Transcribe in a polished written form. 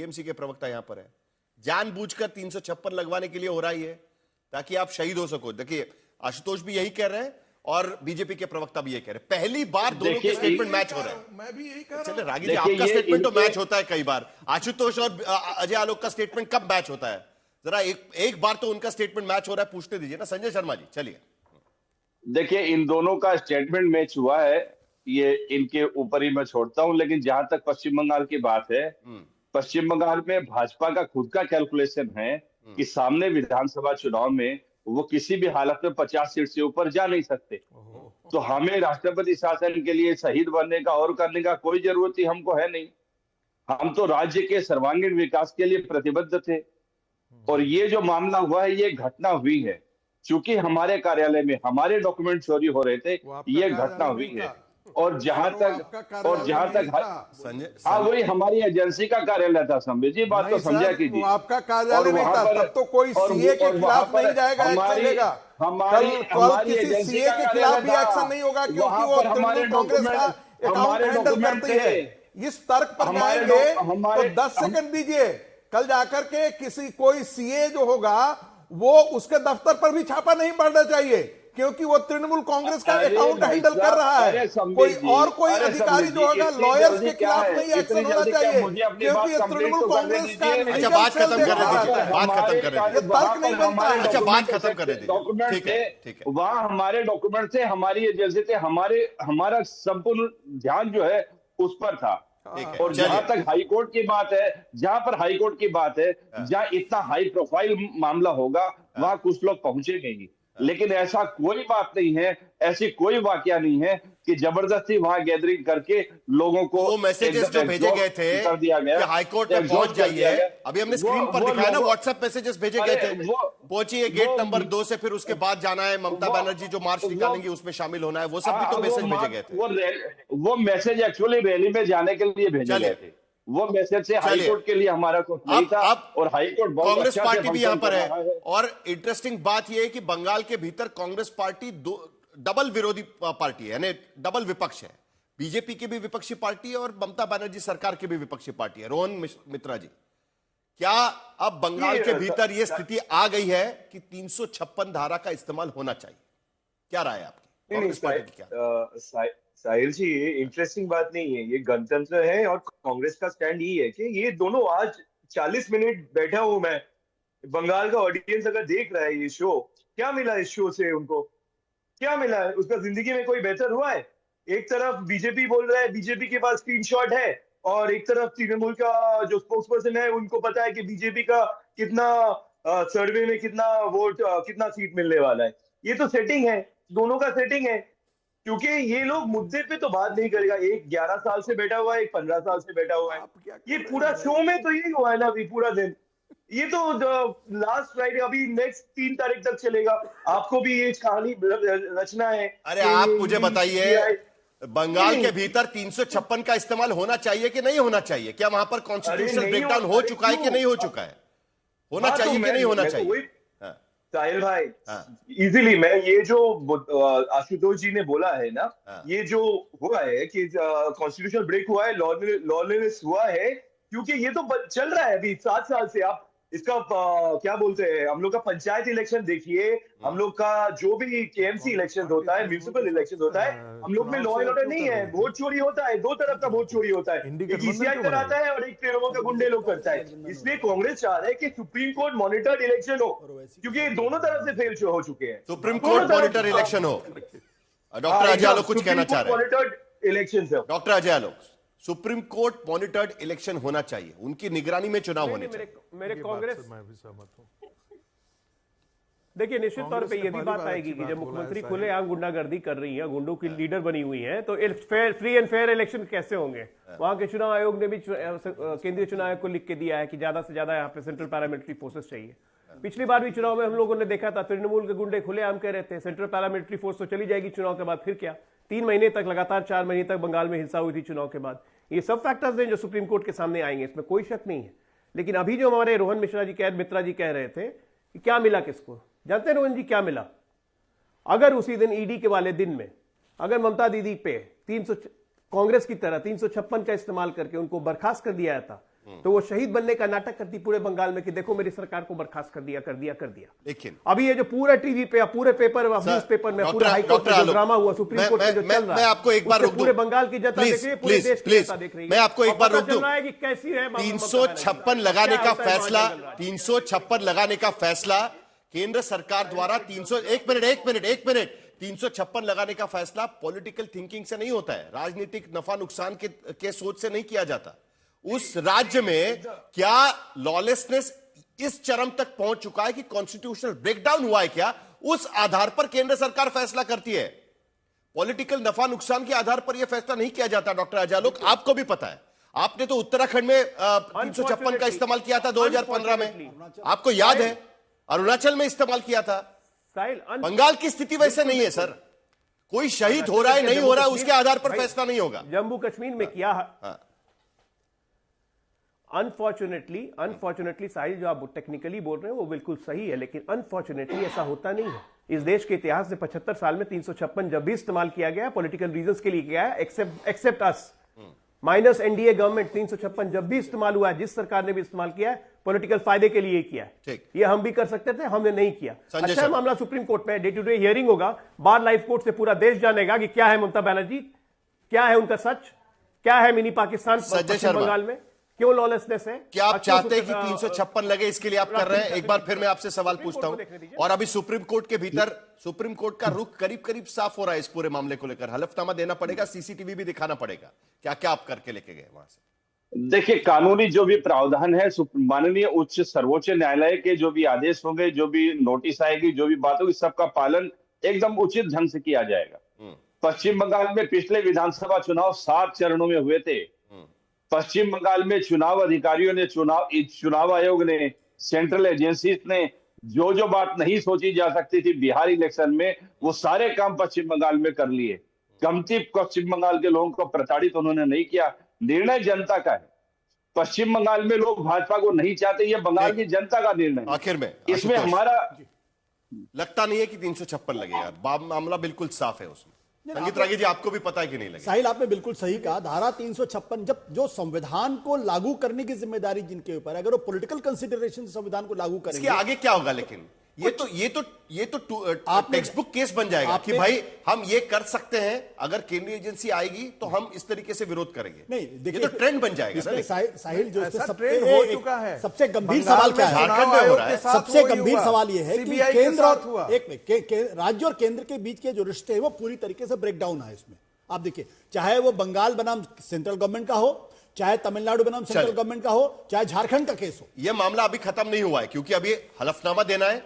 TMC के प्रवक्ता यहां पर है, जानबूझकर 356 लगवाने के लिए हो रहा है ये, ताकि आप शहीद हो सको। देखिए आशुतोष भी यही कह रहे हैं और बीजेपी के प्रवक्ता भी यही कह रहे हैं, पहली बार दोनों के स्टेटमेंट मैच हो रहे हैं। मैं भी यही कह रहा हूं। चले रागी जी, आपका स्टेटमेंट तो मैच होता है कई बार, आशुतोष और अजय आलोक का स्टेटमेंट कब मैच होता है? जरा एक बार तो उनका स्टेटमेंट मैच हो रहा है, पूछते दीजिए ना संजय शर्मा जी। चलिए देखिए, इन दोनों का स्टेटमेंट मैच हुआ है, ये इनके ऊपर ही मैं छोड़ता हूं। लेकिन जहां तक पश्चिम बंगाल की बात है, पश्चिम बंगाल में भाजपा का खुद का कैलकुलेशन है कि सामने विधानसभा चुनाव में वो किसी भी हालत में 50 सीट से ऊपर जा नहीं सकते। तो हमें राष्ट्रपति शासन के लिए शहीद बनने का और करने का कोई जरूरत ही हमको है नहीं। हम तो राज्य के सर्वांगीण विकास के लिए प्रतिबद्ध थे। और ये जो मामला हुआ है, ये घटना हुई है चूंकि हमारे कार्यालय में हमारे डॉक्यूमेंट चोरी हो रहे थे, ये घटना हुई है। और जहां तक हाँ, वही हमारी एजेंसी का कार्यालय था। संबित जी, बात तो समझा कीजिए। आपका कार्यालय नहीं था, तब तो कोई सीए के खिलाफ नहीं जाएगा, चलेगा। कल किसी सीए के खिलाफ भी एक्शन नहीं होगा, क्योंकि वो तृणमूल कांग्रेस का अकाउंट हैंडल करती है। इस तर्क पर जाएंगे तो 10 सेकंड दीजिए। कल जाकर के कोई सीए जो होगा वो उसके दफ्तर पर भी छापा नहीं पड़ना चाहिए, क्योंकि वो तृणमूल कांग्रेस का अकाउंट हैंडल कर रहा है। कोई अधिकारी जो होगा लॉयर्स के खिलाफ नहीं एक्शन होना चाहिए, क्योंकि ये तृणमूल कांग्रेस का। अच्छा, बात खत्म कर दीजिए, बात खत्म कर दीजिए, तर्क नहीं बनता है। अच्छा, बात खत्म कर दीजिए। डॉक्यूमेंट थे वहां, हमारे डॉक्यूमेंट थे, हमारी एजेंसी थे, हमारा संपूर्ण ध्यान जो है उस पर था। और जहां तक हाईकोर्ट की बात है, जहां पर हाईकोर्ट की बात है, जहां इतना हाई प्रोफाइल मामला होगा वहां कुछ लोग पहुंचेंगे ही। लेकिन ऐसा कोई बात नहीं है, ऐसी कोई वाकया नहीं है कि जबरदस्ती वहां गैदरिंग करके लोगों को वो मैसेजेस जो भेजे गए थे कर दिया गया कि हाईकोर्ट में पहुंच जाइए, अभी हमने स्क्रीन पर दिखाया ना, व्हाट्सएप मैसेजेस भेजे गए थे, पहुंचिए गेट नंबर 2 से, फिर उसके बाद जाना है, ममता बनर्जी जो मार्च निकालेंगी उसमें शामिल होना है, वो सब भी तो मैसेज भेजे गए थे। वो मैसेज एक्चुअली रैली में जाने के लिए भेजे गए थे। वो मैसेज से हाईकोर्ट के लिए हमारा कुछ नहीं था। और हाईकोर्ट कांग्रेस पार्टी भी यहां पर है। और इंटरेस्टिंग बात यह है कि बंगाल के भीतर कांग्रेस पार्टी डबल विरोधी पार्टी है, यानी डबल विपक्ष है। बीजेपी की भी विपक्षी पार्टी है और ममता बनर्जी सरकार की भी विपक्षी पार्टी है। रोहन मित्रा जी, क्या अब बंगाल के भीतर यह स्थिति आ गई है कि 356 धारा का इस्तेमाल होना चाहिए? क्या राय है आपकी? कांग्रेस पार्टी की क्या? साहिल जी, ये इंटरेस्टिंग बात नहीं है, ये गणतंत्र है और कांग्रेस का स्टैंड ये है कि ये दोनों, आज 40 मिनट बैठा हूं मैं, बंगाल का ऑडियंस अगर देख रहा है ये शो, क्या मिला इस शो से? उनको क्या मिला है? उसका जिंदगी में कोई बेहतर हुआ है? एक तरफ बीजेपी बोल रहा है, बीजेपी के पास स्क्रीनशॉट है, और एक तरफ तृणमूल का जो स्पोक्स पर्सन है उनको पता है कि बीजेपी का कितना सर्वे में कितना वोट, कितना सीट मिलने वाला है। ये तो सेटिंग है, दोनों का सेटिंग है। क्योंकि ये लोग मुद्दे पे तो बात नहीं करेगा। एक 11 साल से बैठा हुआ है, एक 15 साल से बैठा हुआ है। ये पूरा शो में तो यही हुआ है ना अभी पूरा दिन। ये तो लास्ट फ्राइडे, अभी नेक्स्ट 3 तारीख तक चलेगा। आपको भी ये कहानी रचना है। अरे आप मुझे बताइए, बंगाल के भीतर 356 का इस्तेमाल होना चाहिए कि नहीं होना चाहिए? क्या वहां पर कॉन्स्टिट्यूशनल ब्रेकडाउन हो चुका है कि नहीं हो चुका है? होना चाहिए कि नहीं होना चाहिए? साहिल भाई, इजीली मैं ये जो आशुतोष जी ने बोला है ना, ये जो हुआ है कि कॉन्स्टिट्यूशनल ब्रेक हुआ है, लॉलेस हुआ है, क्योंकि ये तो चल रहा है अभी 7 साल से। आप इसका क्या बोलते हैं, हम लोग का पंचायत इलेक्शन देखिए, हम लोग का जो भी केएमसी इलेक्शन होता है, म्युनिसिपल इलेक्शन होता है, हम लोग में लॉ एंड ऑर्डर नहीं है, वोट चोरी होता है। 2 तरफ का वोट चोरी होता है, एक ईसीआई कराता है और एक तृणमूल का गुंडे लोग करता है। इसलिए कांग्रेस चाह रहा है कि सुप्रीम कोर्ट मॉनिटर्ड इलेक्शन हो, क्योंकि दोनों तरफ से फेल हो चुके हैं। सुप्रीम कोर्ट मॉनिटर इलेक्शन हो। डॉक्टर अजय आलोक कुछ कहना चाह रहे हैं? मॉनिटर्ड इलेक्शन से doctor Ajay Alok, supreme court monitored election होना चाहिए, उनकी निगरानी में चुनाव होने चाहिए। मेरे कांग्रेस, मैं भी सहमत हूं। देखिए, निश्चित तौर पे ये भी बात आएगी कि जब मुख्यमंत्री खुलेआम गुंडागर्दी कर रही है, गुंडों की लीडर बनी हुई है, तो फ्री एंड फेयर इलेक्शन कैसे होंगे? वहां के चुनाव आयोग ने भी केंद्रीय चुनाव आयोग को लिख के दिया है कि ज्यादा से ज्यादा यहाँ पे सेंट्रल पैरामिलिट्री फोर्सेस चाहिए। पिछली बार भी चुनाव में हम लोगों ने देखा था, तृणमूल के गुंडे खुलेआम कह रहे थे सेंट्रल पैरामिलिट्री फोर्स तो चली जाएगी चुनाव के बाद, फिर क्या? 3 महीने तक, लगातार 4 महीने तक बंगाल में हिंसा हुई थी चुनाव के बाद। ये सब फैक्टर्स हैं जो सुप्रीम कोर्ट के सामने आएंगे, इसमें कोई शक नहीं है। लेकिन अभी जो हमारे रोहन मित्रा जी कह रहे थे कि क्या मिला किसको, जानते हैं रोहन जी क्या मिला? अगर उसी दिन ईडी के वाले दिन में अगर ममता दीदी पे 300 कांग्रेस की तरह 356 का इस्तेमाल करके उनको बर्खास्त कर दिया था, तो वो शहीद बनने का नाटक करती पूरे बंगाल में कि देखो मेरी सरकार को बर्खास्त कर दिया। लेकिन अभी ये जो पूरा टीवी पे पूरे पेपर न्यूज पेपर में पूरे हाईकोर्ट में जो ड्रामा हुआ सुप्रीम कोर्ट में जो चल रहा है, मैं आपको एक बार रोक दूं। पूरे बंगाल की जनता देख रही है, पूरे देश की जनता देख रही है। मैं आपको एक बार रोक दूं। कि कैसी है 356 लगाने का फैसला 356 लगाने का फैसला केंद्र सरकार द्वारा 356 लगाने का फैसला पॉलिटिकल थिंकिंग से नहीं होता है, राजनीतिक नफा नुकसान के सोच से नहीं किया जाता। उस राज्य में क्या लॉलेसनेस इस चरम तक पहुंच चुका है कि कॉन्स्टिट्यूशनल ब्रेकडाउन हुआ है क्या, उस आधार पर केंद्र सरकार फैसला करती है। पॉलिटिकल नफा नुकसान के आधार पर यह फैसला नहीं किया जाता। डॉक्टर अजालोक, आपको भी पता है, आपने तो उत्तराखंड में 356 का इस्तेमाल किया था 2015 में, आपको याद है, अरुणाचल में इस्तेमाल किया था। बंगाल की स्थिति वैसे नहीं है सर, कोई शहीद हो रहा है नहीं हो रहा है उसके आधार पर फैसला नहीं होगा। जम्मू कश्मीर में किया अनफॉर्चुनेटली साहिल जो आप टेक्निकली बोल रहे हैं वो बिल्कुल सही है, लेकिन अनफॉर्चुनेटली ऐसा होता नहीं है। इस देश के इतिहास में 75 साल में 356 जब भी इस्तेमाल किया गया पॉलिटिकल रीजंस के लिए किया है, एक्सेप्ट अस माइनस एनडीए गवर्नमेंट, 356 जब भी इस्तेमाल हुआ है, जिस सरकार ने भी इस्तेमाल किया है पॉलिटिकल फायदे के लिए किया है। ये हम भी कर सकते थे, हमने नहीं किया। अच्छा मामला सुप्रीम कोर्ट में डे टू डे हियरिंग होगा, बार लाइव कोर्ट से पूरा देश जानेगा कि क्या है ममता बनर्जी, क्या है उनका सच, क्या है मिनी पाकिस्तान पश्चिम बंगाल में, क्यों लॉलेसनेस है। क्या आप चाहते हैं कि 356 लगे, इसके लिए आप कर रहे हैं? एक बार फिर मैं आपसे सवाल पूछता हूं, और अभी सुप्रीम कोर्ट के भीतर सुप्रीम कोर्ट का रुख करीब करीब साफ हो रहा है इस पूरे मामले को लेकर, हलफनामा देना पड़ेगा, सीसीटीवी भी दिखाना पड़ेगा, क्या क्या आप करके लेके गए वहां से? देखिए, कानूनी जो भी प्रावधान है, माननीय सर्वोच्च न्यायालय के जो भी आदेश होंगे, जो भी नोटिस आएगी, जो भी बात होगी, सबका पालन एकदम उचित ढंग से किया जाएगा। पश्चिम बंगाल में पिछले विधानसभा चुनाव 7 चरणों में हुए थे। पश्चिम बंगाल में चुनाव अधिकारियों ने, चुनाव आयोग ने, सेंट्रल एजेंसीज ने जो जो बात नहीं सोची जा सकती थी बिहार इलेक्शन में, वो सारे काम पश्चिम बंगाल में कर लिए। कमती पश्चिम बंगाल के लोगों को प्रताड़ित उन्होंने नहीं किया। निर्णय जनता का है। पश्चिम बंगाल में लोग भाजपा को नहीं चाहते, ये बंगाल की जनता का निर्णय। आखिर में इसमें हमारा लगता नहीं है कि 356 लगेगा, मामला बिल्कुल साफ है उसमें। संगीत रागी जी, आपको भी पता है कि नहीं लगेगा? साहिल, आपने बिल्कुल सही कहा। धारा 356 जब जो संविधान को लागू करने की जिम्मेदारी जिनके ऊपर है, अगर वो पॉलिटिकल कंसिडरेशन संविधान को लागू करेंगे, इसके आगे क्या होगा? लेकिन ये तो टेक्स्ट बुक केस बन जाएगा कि भाई हम ये कर सकते हैं, अगर केंद्रीय एजेंसी आएगी तो हम इस तरीके से विरोध करेंगे। नहीं, देखिए, ये तो ट्रेंड बन जाएगा। साहिल, जो ट्रेंड हो चुका है, सबसे गंभीर सवाल क्या है? झारखंड में हो रहा है। सबसे गंभीर सवाल यह है कि केंद्र और राज्य और केंद्र के बीच के जो रिश्ते हैं वो पूरी तरीके से ब्रेकडाउन है इसमें। आप देखिए, चाहे वो बंगाल बनाम सेंट्रल गवर्नमेंट का हो, चाहे तमिलनाडु बनाम सेंट्रल गवर्नमेंट का हो, चाहे झारखंड का केस हो, यह मामला अभी खत्म नहीं हुआ है, क्योंकि अभी हलफनामा देना है,